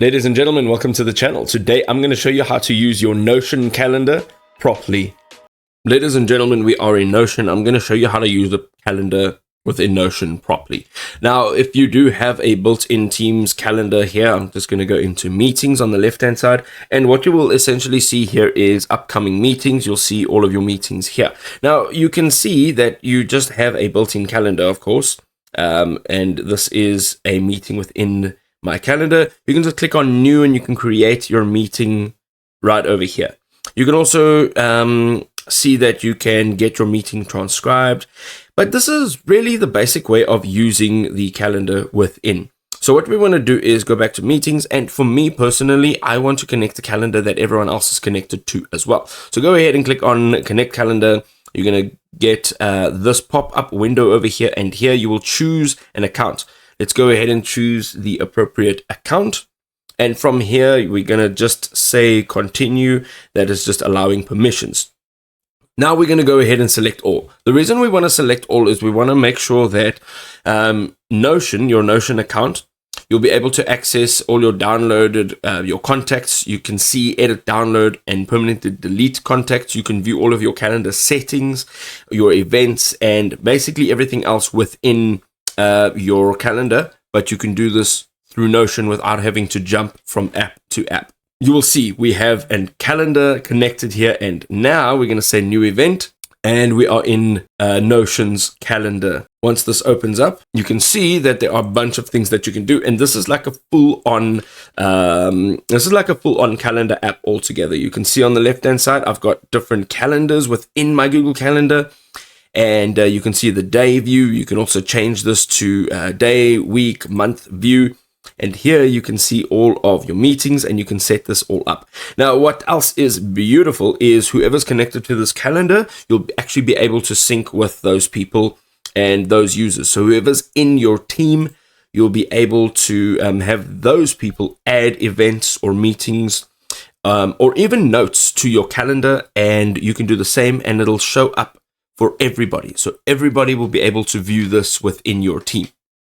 Ladies and gentlemen, welcome to the channel. Today I'm going to show you how to use your Notion calendar properly. Ladies and gentlemen, we are in Notion. I'm going to show you how to use the calendar within Notion properly. Now, if you do have a built-in Teams calendar here, I'm just going to go into meetings on the left-hand side. And what you will essentially see here is upcoming meetings. You'll see all of your meetings here. Now, you can see that you just have a built-in calendar, of course. And this is a meeting within my calendar. You can just click on new and you can create your meeting right over here. You can also see that you can get your meeting transcribed, but this is really the basic way of using the calendar within. So what we want to do is go back to meetings, and for me personally, I want to connect the calendar that everyone else is connected to as well. So go ahead and click on connect calendar. You're going to get this pop-up window over here, and here you will choose an account. Let's go ahead and choose the appropriate account. And from here, we're going to just say continue. That is just allowing permissions. Now we're going to go ahead and select all. The reason we want to select all is we want to make sure that Notion, your Notion account, you'll be able to access all your downloaded, your contacts. You can see, edit, download, and permanently delete contacts. You can view all of your calendar settings, your events, and basically everything else within your calendar, but you can do this through Notion without having to jump from app to app. You will see we have a calendar connected here, and now we're going to say new event, and we are in Notion's calendar. Once this opens up, you can see that there are a bunch of things that you can do, and this is like a full-on calendar app altogether. You can see on the left-hand side, I've got different calendars within my Google Calendar. And you can see the day view. You can also change this to day, week, month view. And here you can see all of your meetings, and you can set this all up. Now, what else is beautiful is whoever's connected to this calendar, you'll actually be able to sync with those people and those users. So whoever's in your team, you'll be able to have those people add events or meetings or even notes to your calendar. And you can do the same, and it'll show up for everybody. So everybody will be able to view this within your team.